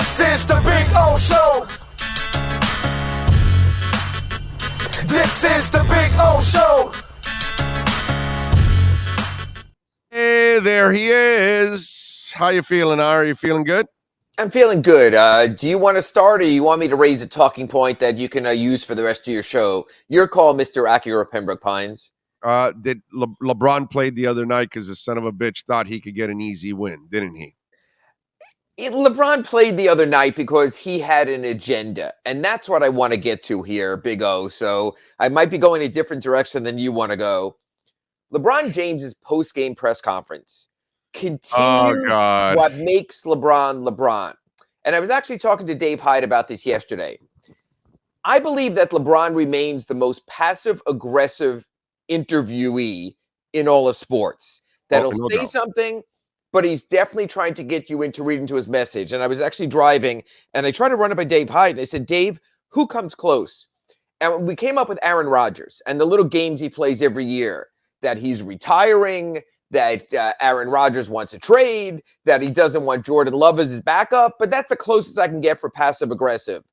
This is the Big O Show. This is the Big O Show. Hey, there he is. How you feeling, Are you feeling good? I'm feeling good. Do you want to start, or you want me to raise a talking point that you can use for the rest of your show? Your call, Mr. Acura Pembroke Pines. Did LeBron played the other night because the son of a bitch thought he could get an easy win, didn't he? LeBron played the other night because he had an agenda, and that's what I want to get to here, Big O. So I might be going a different direction than you want to go. LeBron James's post-game press conference continued what makes LeBron LeBron. And I was actually talking to Dave Hyde about this yesterday. I believe that LeBron remains the most passive-aggressive interviewee in all of sports. That'll say something, but he's definitely trying to get you into reading to his message. And I was actually driving, and I tried to run it by Dave Hyde. And I said, Dave, who comes close? And we came up with Aaron Rodgers and the little games he plays every year, that he's retiring, that Aaron Rodgers wants a trade, that he doesn't want Jordan Love as his backup. But that's the closest I can get for passive-aggressive.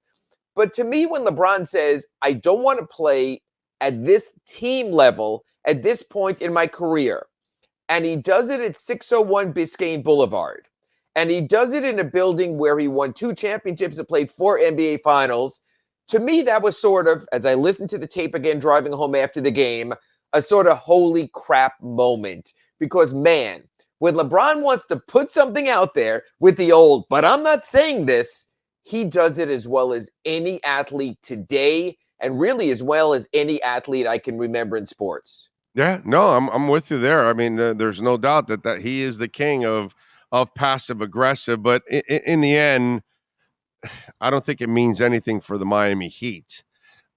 But to me, when LeBron says, I don't want to play at this team level at this point in my career, and he does it at 601 Biscayne Boulevard, and he does it in a building where he won 2 championships and played 4 NBA finals, to me, that was sort of, as I listened to the tape again driving home after the game, a sort of holy crap moment. Because, man, when LeBron wants to put something out there with the old, but I'm not saying this, he does it as well as any athlete today, and really as well as any athlete I can remember in sports. Yeah, no, I'm with you there. I mean, there's no doubt that he is the king of passive aggressive. But in the end, I don't think it means anything for the Miami Heat.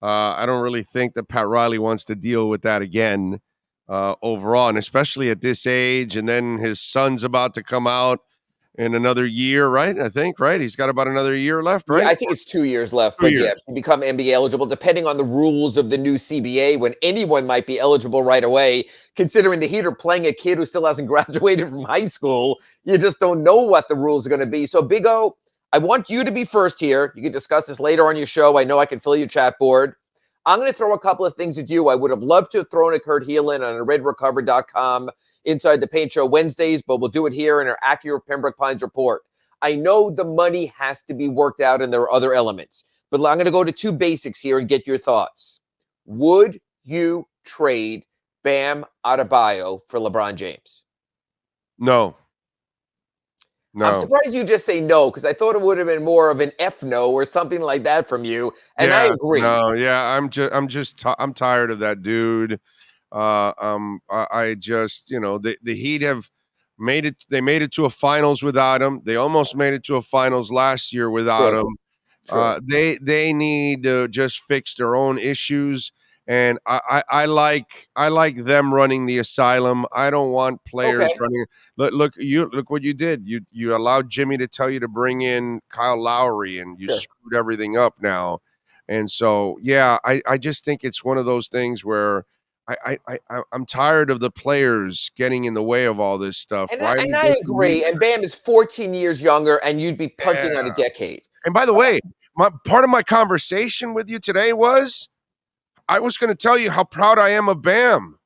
I don't really think that Pat Riley wants to deal with that again overall, and especially at this age. And then his son's about to come out in another year, right? I think, right? He's got about another year left, right? Yeah, I think it's 2 years left, but yeah, to become NBA eligible, depending on the rules of the new CBA, when anyone might be eligible right away, considering the Heat are playing a kid who still hasn't graduated from high school. You just don't know what the rules are going to be. So, Big O, I want you to be first here. You can discuss this later on your show. I know I can fill your chat board. I'm going to throw a couple of things at you. I would have loved to have thrown a Kurt Heelan on a redrecover.com Inside the Paint Show Wednesdays, but we'll do it here in our Acura Pembroke Pines report. I know the money has to be worked out and there are other elements, but I'm going to go to 2 basics here and get your thoughts. Would you trade Bam Adebayo for LeBron James? No. I'm surprised you just say no, because I thought it would have been more of an F no or something like that from you. And I agree. No, yeah, I'm tired of that dude. I just, the Heat have made it. They made it to a finals without him. They almost made it to a finals last year without him. Sure. They need to just fix their own issues. And I like them running the asylum. I don't want players running. Look what you did. You allowed Jimmy to tell you to bring in Kyle Lowry, and you screwed everything up now. And so, yeah, I just think it's one of those things where I'm tired of the players getting in the way of all this stuff. And I agree. And Bam is 14 years younger, and you'd be punting on a decade. And by the way, part of my conversation with you today was I was going to tell you how proud I am of Bam,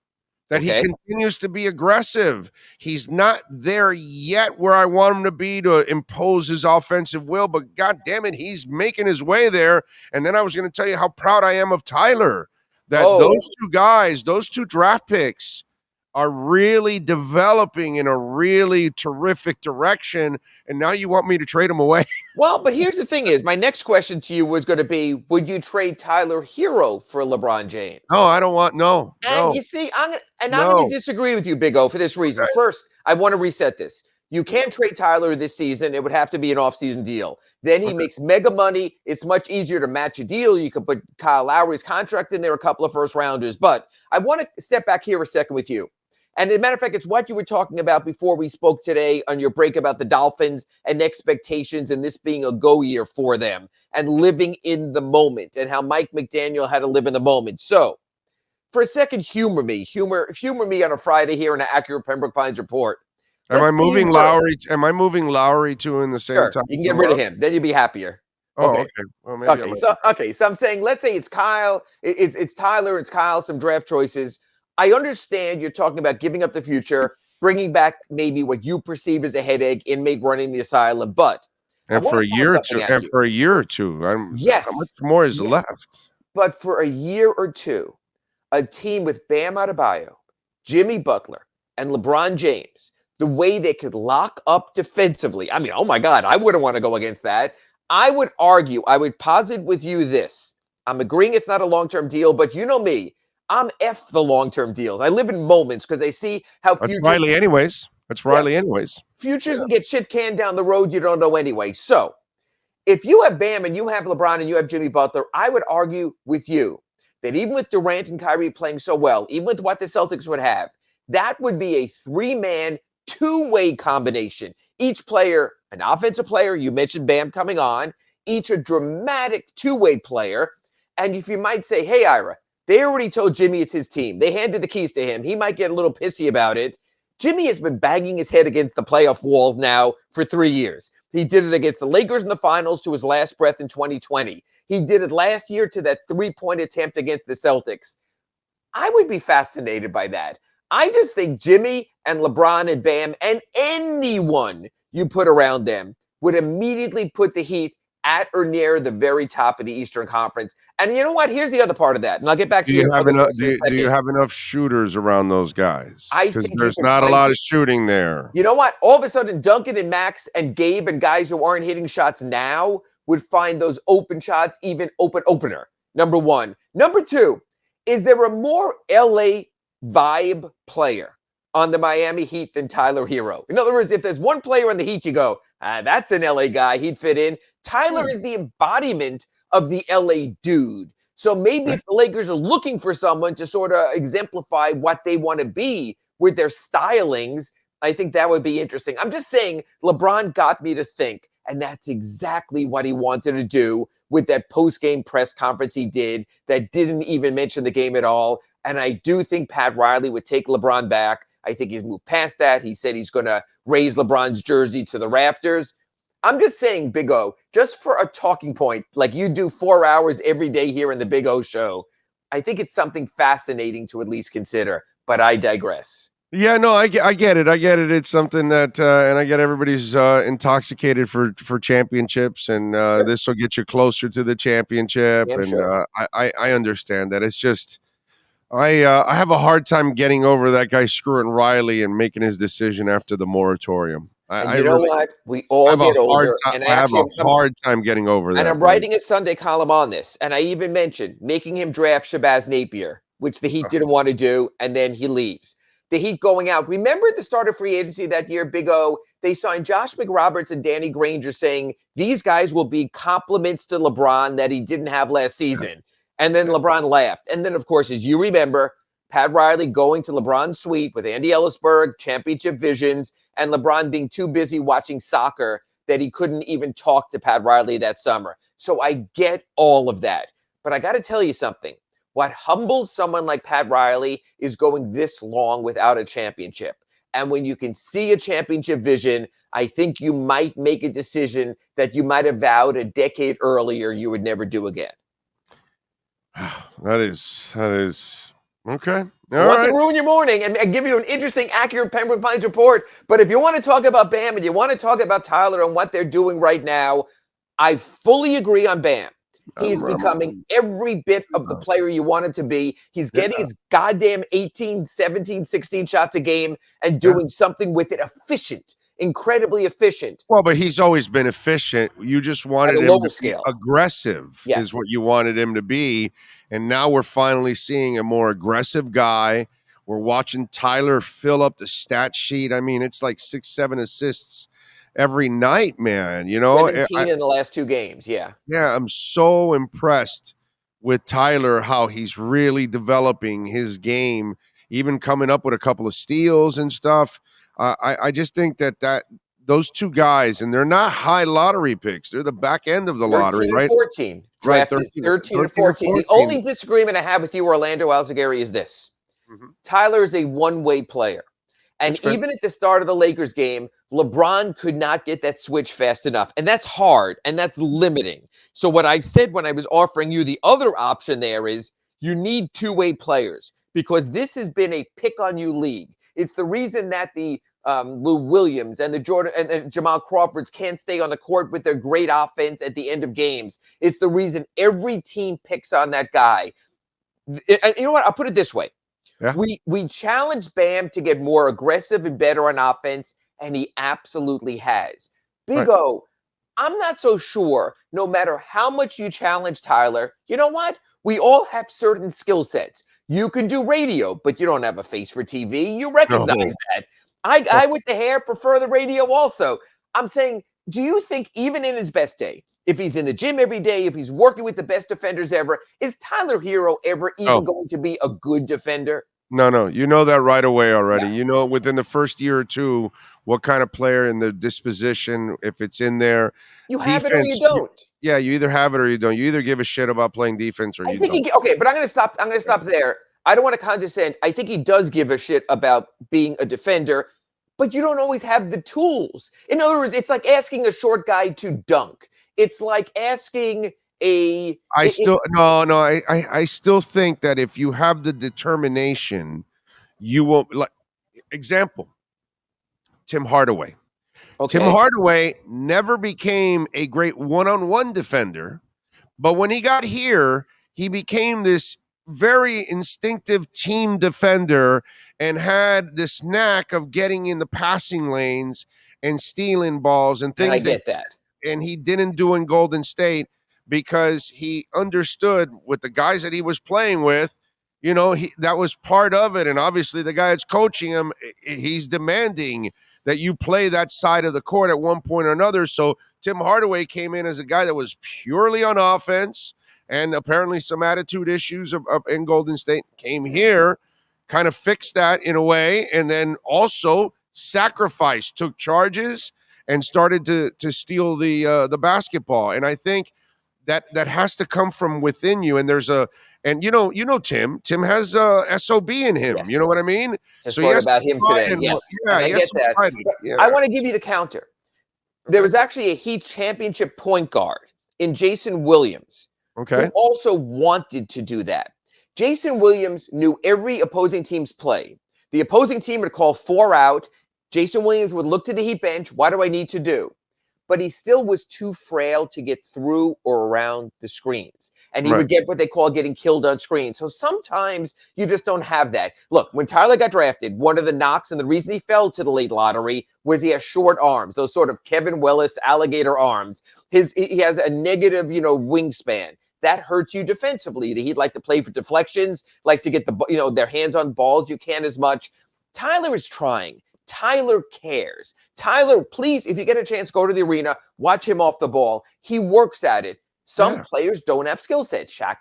that he continues to be aggressive. He's not there yet where I want him to be to impose his offensive will, but God damn it, he's making his way there. And then I was going to tell you how proud I am of Tyler, that those 2 guys, those 2 draft picks are really developing in a really terrific direction. And now you want me to trade them away? Well, but here's the thing is, my next question to you was going to be, would you trade Tyler Hero for LeBron James? No, I don't want, no. And you see, I'm going to disagree with you, Big O, for this reason. First, I want to reset this. You can't trade Tyler this season. It would have to be an off-season deal. Then he makes mega money. It's much easier to match a deal. You could put Kyle Lowry's contract in there, a couple of first-rounders. But I want to step back here a second with you. And as a matter of fact, it's what you were talking about before we spoke today on your break about the Dolphins and expectations and this being a go year for them and living in the moment and how Mike McDaniel had to live in the moment. So for a second, humor me on a Friday here in the Acura Pembroke Pines report. Am I Let's say you moving were. Lowry? Am I moving Lowry too in the same Sure, time? you can get rid of him. Then you'd be happier. Oh, Okay. okay. Well, maybe I'm. So I'm saying, let's say it's Kyle, it's Tyler, it's Kyle, some draft choices. I understand you're talking about giving up the future, bringing back maybe what you perceive as a headache, inmate running the asylum, but I And want for to a throw year or something two, at you. how much Yes, more is yes, left? but for a year or two, a team with Bam Adebayo, Jimmy Butler, and LeBron James, the way they could lock up defensively. I mean, oh my God, I wouldn't want to go against that. I would argue, I would posit with you this. I'm agreeing it's not a long-term deal, but you know me, I'm F the long-term deals. I live in moments because I see how That's futures, Riley, anyways. That's yeah, Riley, anyways. futures can get shit canned down the road you don't know anyway. So if you have Bam and you have LeBron and you have Jimmy Butler, I would argue with you that even with Durant and Kyrie playing so well, even with what the Celtics would have, that would be a three-man, two-way combination. Each player, an offensive player, you mentioned Bam coming on, each a dramatic two-way player. And if you might say, hey, Ira, they already told Jimmy it's his team. They handed the keys to him. He might get a little pissy about it. Jimmy has been banging his head against the playoff wall now for 3 years. He did it against the Lakers in the finals to his last breath in 2020. He did it last year to that three-point attempt against the Celtics. I would be fascinated by that. I just think Jimmy and LeBron and Bam and anyone you put around them would immediately put the Heat at or near the very top of the Eastern Conference. And you know what? Here's the other part of that. And I'll get back Do to you your have other enough? question in a Do you second. have enough shooters around those guys? I Because think you there's can not a find lot of shooting there. You know what? All of a sudden, Duncan and Max and Gabe and guys who aren't hitting shots now would find those open shots even opener. Number one. Number two, is there a more LA vibe player on the Miami Heat than Tyler Hero? In other words, if there's one player on the Heat, you go, that's an LA guy. He'd fit in. Tyler is the embodiment of the LA dude. So maybe if the Lakers are looking for someone to sort of exemplify what they want to be with their stylings, I think that would be interesting. I'm just saying LeBron got me to think, and that's exactly what he wanted to do with that post-game press conference he did that didn't even mention the game at all. And I do think Pat Riley would take LeBron back. I think he's moved past that. He said he's going to raise LeBron's jersey to the rafters. I'm just saying, Big O, just for a talking point, like you do 4 hours every day here in the Big O show, I think it's something fascinating to at least consider, but I digress. Yeah, no, I get it. I get it. It's something that, and I get everybody's intoxicated for championships, and this will get you closer to the championship. Damn And sure. I understand that. It's just I have a hard time getting over that guy screwing Riley and making his decision after the moratorium. And I you know really what? We all get older, and I have actually, a hard time getting over and that, I'm man. writing a Sunday column on this. And I even mentioned making him draft Shabazz Napier, which the Heat didn't want to do, and then he leaves. The Heat going out. Remember at the start of free agency that year, Big O, they signed Josh McRoberts and Danny Granger saying these guys will be compliments to LeBron that he didn't have last season. And then LeBron laughed. And then, of course, as you remember, Pat Riley going to LeBron's suite with Andy Ellisberg, championship visions, and LeBron being too busy watching soccer that he couldn't even talk to Pat Riley that summer. So I get all of that. But I got to tell you something. What humbles someone like Pat Riley is going this long without a championship. And when you can see a championship vision, I think you might make a decision that you might have vowed a decade earlier you would never do again. That is okay. I want to ruin your morning and give you an interesting, accurate Pembroke Pines report. But if you want to talk about Bam and you want to talk about Tyler and what they're doing right now, I fully agree on Bam. He's becoming every bit of the player you want him to be. He's getting his goddamn 18, 17, 16 shots a game and doing something with it efficient, incredibly efficient. Well, but he's always been efficient. You just wanted him to be aggressive, is what you wanted him to be. And now we're finally seeing a more aggressive guy. We're watching Tyler fill up the stat sheet. I mean, it's like 6, 7 assists every night, man. You know, 17 in the last 2 games. Yeah. Yeah, I'm so impressed with Tyler, how he's really developing his game, even coming up with a couple of steals and stuff. I just think that those two guys, and they're not high lottery picks. They're the back end of the lottery, 13 and right? 14. Drafted 13 and 14. The only disagreement I have with you, Orlando Alzugaray, is this. Tyler is a one-way player. And fair. even at the start of the Lakers game, LeBron could not get that switch fast enough. And that's hard and that's limiting. So what I said when I was offering you the other option there is you need two-way players because this has been a pick-on-you league. It's the reason that the Lou Williams and the Jordan and Jamal Crawfords can't stay on the court with their great offense at the end of games. It's the reason every team picks on that guy. And you know what? I'll put it this way. Yeah. We challenged Bam to get more aggressive and better on offense, and he absolutely has. Big Right. O, I'm not so sure, no matter how much you challenge Tyler, you know what? We all have certain skill sets. You can do radio, but you don't have a face for TV. You recognize No. that. I with the hair prefer the radio also. I'm saying, do you think even in his best day, if he's in the gym every day, if he's working with the best defenders ever, is Tyler Hero ever even going to be a good defender? No. You know that right away already. Yeah. You know within the first year or two what kind of player and the disposition, if it's in there. You have it or you Defense, don't. yeah, you either have it or you don't. You either give a shit about playing defense or I you think don't. okay, but I'm going to stop. I'm going to stop there. I don't want to condescend. I think he does give a shit about being a defender, but you don't always have the tools. In other words, it's like asking a short guy to dunk. It's like asking a. I still I still think that if you have the determination, you won't like example, Tim Hardaway. Tim Okay, Hardaway never became a great one-on-one defender, but when he got here, he became this very instinctive team defender and had this knack of getting in the passing lanes and stealing balls and and I things that get that. and he didn't do in Golden State because he understood with the guys that he was playing with, that was part of it. And obviously the guy that's coaching him, he's demanding that you play that side of the court at one point or another. So Tim Hardaway came in as a guy that was purely on offense and apparently some attitude issues in Golden State. Came here, kind of fixed that in a way, and then also sacrificed, took charges, and started to steal the basketball. And I think that has to come from within you. And Tim. Tim has SOB in him. Yes. You know what I mean? Just So he wrote has to about him try today. and Yes, yeah, and I he has get to that. try to- But yeah. I want to give you the counter. There was actually a Heat championship point guard in Jason Williams who Okay. also wanted to do that. Jason Williams knew every opposing team's play. The opposing team would call 4 out. Jason Williams would look to the Heat bench. What do I need to do? But he still was too frail to get through or around the screens. And he Right. would get what they call getting killed on screen. So sometimes you just don't have that. Look, when Tyler got drafted, one of the knocks and the reason he fell to the late lottery was he has short arms, those sort of Kevin Willis alligator arms. He has a negative, wingspan. That hurts you defensively. He'd like to play for deflections, like to get their hands on balls. You can't as much. Tyler is trying. Tyler cares. Tyler, please, if you get a chance, go to the arena, watch him off the ball. He works at it. Some players don't have skill sets. Shaq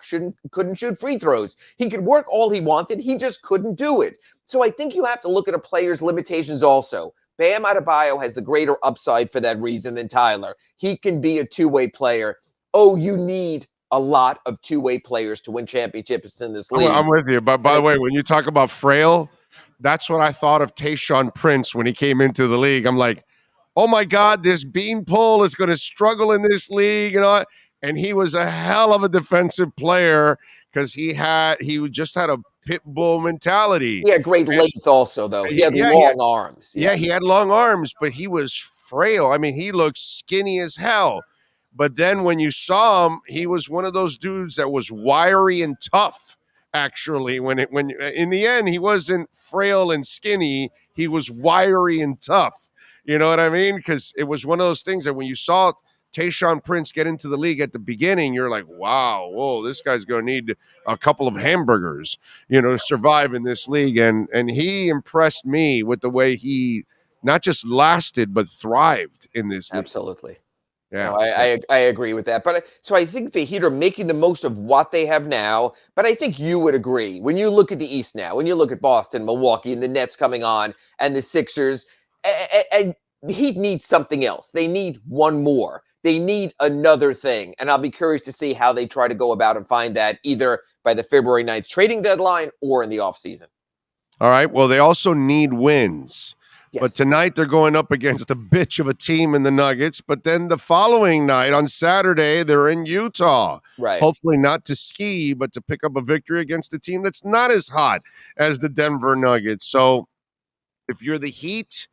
couldn't shoot free throws. He could work all he wanted. He just couldn't do it. So I think you have to look at a player's limitations also. Bam Adebayo has the greater upside for that reason than Tyler. He can be a two-way player. Oh, you need a lot of two-way players to win championships in this league. I'm with you. But by the way, when you talk about frail, that's what I thought of Tayshaun Prince when he came into the league. I'm like, oh my God, this beanpole is going to struggle in this league, And he was a hell of a defensive player because he just had a pit bull mentality. He had great length also, though. He had long arms. Yeah, he had long arms, but he was frail. I mean, he looked skinny as hell. But then when you saw him, he was one of those dudes that was wiry and tough. Actually, when in the end, he wasn't frail and skinny. He was wiry and tough. You know what I mean? Because it was one of those things that when you saw Tayshaun Prince get into the league at the beginning, you're like, wow, whoa, this guy's going to need a couple of hamburgers, to survive in this league. And he impressed me with the way he not just lasted, but thrived in this league. Absolutely. Yeah, no, I agree with that. But so I think the Heat are making the most of what they have now. But I think you would agree when you look at the East now, when you look at Boston, Milwaukee, and the Nets coming on, and the Sixers, and the Heat need something else. They need one more. They need another thing. And I'll be curious to see how they try to go about and find that either by the February 9th trading deadline or in the offseason. All right. Well, they also need wins. But Yes. tonight they're going up against a bitch of a team in the Nuggets. But then the following night on Saturday, they're in Utah. Right. Hopefully not to ski, but to pick up a victory against a team that's not as hot as the Denver Nuggets. So if you're the Heat,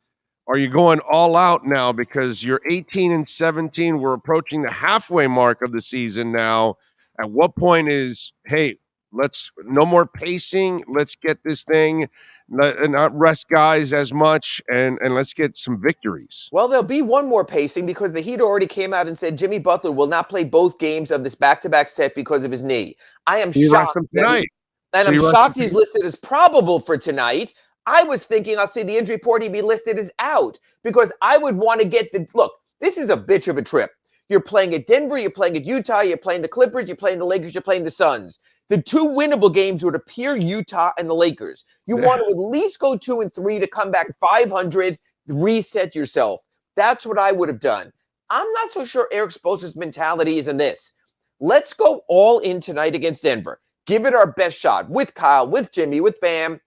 are you going all out now because you're 18 and 17? We're approaching the halfway mark of the season now. At what point is, hey, let's no more pacing. Let's get this thing, not rest guys as much, and let's get some victories. Well, there'll be one more pacing because the Heat already came out and said Jimmy Butler will not play both games of this back-to-back set because of his knee. I am You rest shocked them tonight. and So I'm you rest shocked them he's listed as probable for tonight. I was thinking I'll see the injury report, he'd be listed as out because I would want to get the look. This is a bitch of a trip. You're playing at Denver, you're playing at Utah, you're playing the Clippers, you're playing the Lakers, you're playing the Suns. The two winnable games would appear Utah and the Lakers. You want to at least go 2-3 to come back 500, reset yourself. That's what I would have done. I'm not so sure Eric Spoelstra's mentality is in this. Let's go all in tonight against Denver. Give it our best shot with Kyle, with Jimmy, with Bam,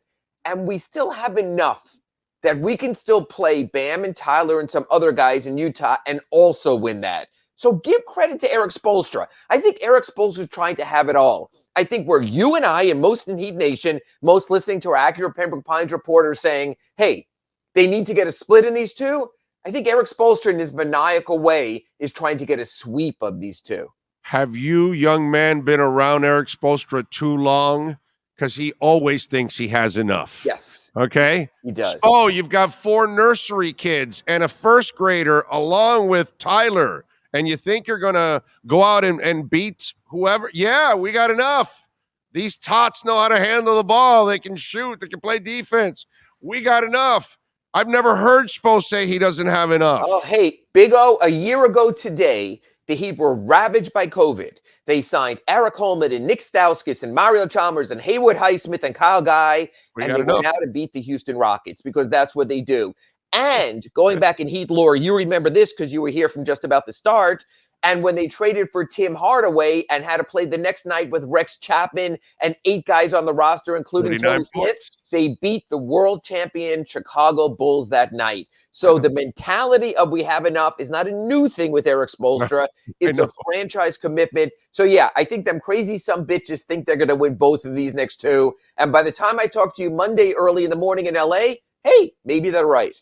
and we still have enough that we can still play Bam and Tyler and some other guys in Utah and also win that. So give credit to Eric Spoelstra. I think Eric Spoelstra is trying to have it all. I think where you and I and most in Heat Nation, most listening to our Acura Pembroke Pines reporters saying, hey, they need to get a split in these two. I think Eric Spoelstra in his maniacal way is trying to get a sweep of these two. Have you, young man, been around Eric Spoelstra too long? Because he always thinks he has enough. Yes. Okay? He does. So you've got 4 nursery kids and a first grader along with Tyler, and you think you're going to go out and beat whoever? Yeah, we got enough. These tots know how to handle the ball. They can shoot. They can play defense. We got enough. I've never heard Spo say he doesn't have enough. Oh, hey, Big O, a year ago today, the Heat were ravaged by COVID. They signed Eric Holman and Nick Stauskas and Mario Chalmers and Haywood Highsmith and Kyle Guy, and they went out and beat the Houston Rockets because that's what they do. And going back in Heat lore, you remember this because you were here from just about the start. And when they traded for Tim Hardaway and had to play the next night with Rex Chapman and 8 guys on the roster, including Tony Smith, they beat the world champion Chicago Bulls that night. So the mentality of we have enough is not a new thing with Eric Spoelstra. It's a franchise commitment. So, yeah, I think them crazy some bitches think they're going to win both of these next two. And by the time I talk to you Monday early in the morning in L.A., hey, maybe they're right.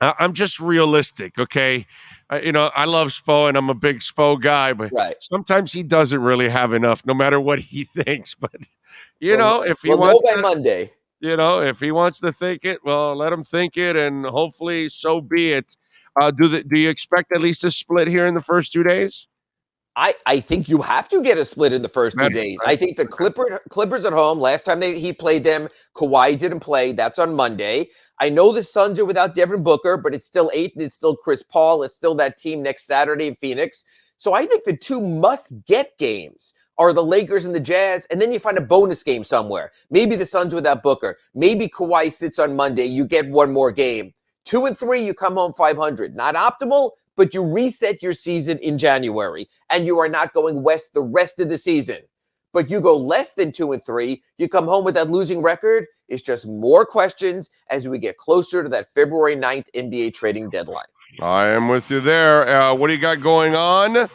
I'm just realistic, okay? I love Spo, and I'm a big Spo guy, but sometimes he doesn't really have enough, no matter what he thinks. But, if he wants to, Monday. If he wants to think it, well, let him think it, and hopefully so be it. Do you expect at least a split here in the first 2 days? I think you have to get a split in the first 2 days. I think the Clippers at home, last time he played them, Kawhi didn't play. That's on Monday. I know the Suns are without Devin Booker, but it's still Ayton. It's still Chris Paul. It's still that team next Saturday in Phoenix. So I think the two must-get games are the Lakers and the Jazz, and then you find a bonus game somewhere. Maybe the Suns without Booker. Maybe Kawhi sits on Monday. You get one more game. 2 and 3, you come home 500. Not optimal, but you reset your season in January, and you are not going west the rest of the season. But you go less than 2 and 3, you come home with that losing record. It's just more questions as we get closer to that February 9th NBA trading deadline. I am with you there. What do you got going on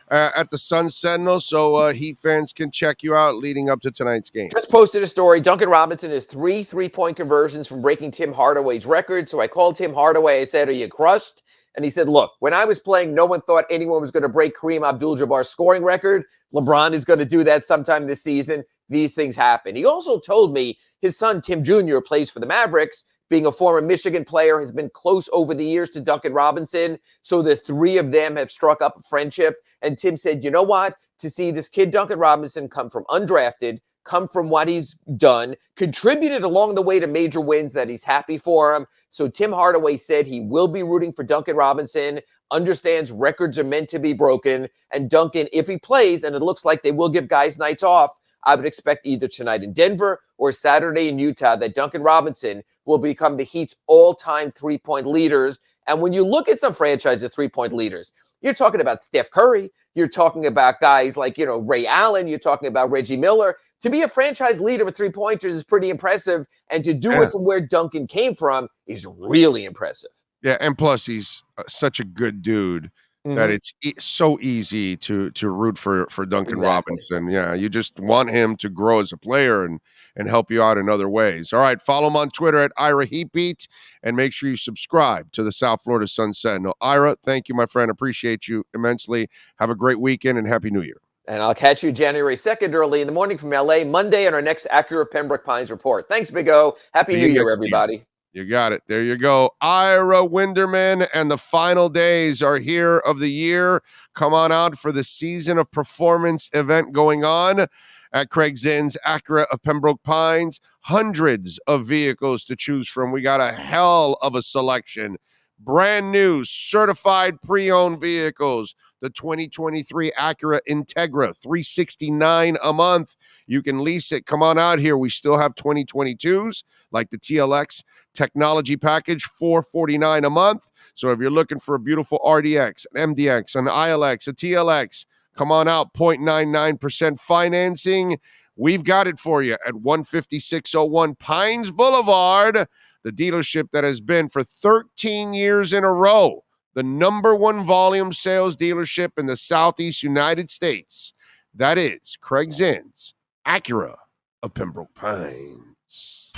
at the Sun Sentinel so Heat fans can check you out leading up to tonight's game? Just posted a story. Duncan Robinson has 3 3-point conversions from breaking Tim Hardaway's record. So I called Tim Hardaway. I said, are you crushed? And he said, look, when I was playing, no one thought anyone was going to break Kareem Abdul-Jabbar's scoring record. LeBron is going to do that sometime this season. These things happen. He also told me his son, Tim Jr., plays for the Mavericks, being a former Michigan player, has been close over the years to Duncan Robinson. So the 3 of them have struck up a friendship. And Tim said, you know what? To see this kid, Duncan Robinson, come from undrafted, come from what he's done, contributed along the way to major wins, that he's happy for him. So Tim Hardaway said he will be rooting for Duncan Robinson, understands records are meant to be broken. And Duncan, if he plays, and it looks like they will give guys nights off, I would expect either tonight in Denver or Saturday in Utah that Duncan Robinson will become the Heat's all-time 3-point leaders. And when you look at some franchises 3-point leaders, You're talking about Steph Curry. You're talking about guys like, Ray Allen. You're talking about Reggie Miller. To be a franchise leader with three-pointers is pretty impressive. And to do Yeah. it from where Duncan came from is really impressive. Yeah, and plus he's such a good dude that it's so easy to root for Duncan Exactly. Robinson. Yeah, you just want him to grow as a player and help you out in other ways. All right, follow him on Twitter at Ira Heatbeat, and make sure you subscribe to the South Florida Sun Sentinel. Ira, thank you, my friend. Appreciate you immensely. Have a great weekend and Happy New Year. And I'll catch you January 2nd early in the morning from LA, Monday on our next Acura Pembroke Pines report. Thanks, Big O. Happy New Year, everybody. You got it. There you go. Ira Winderman, and the final days are here of the year. Come on out for the Season of Performance event going on at Craig Zinn's Acura of Pembroke Pines. Hundreds of vehicles to choose from. We got a hell of a selection. Brand new, certified pre-owned vehicles. The 2023 Acura Integra, $369 a month. You can lease it. Come on out here. We still have 2022s like the TLX technology package, $449 a month. So if you're looking for a beautiful RDX, an MDX, an ILX, a TLX, come on out. 0.99% financing. We've got it for you at 15601 Pines Boulevard, the dealership that has been for 13 years in a row the #1 volume sales dealership in the Southeast United States. That is Craig Zinn's Acura of Pembroke Pines.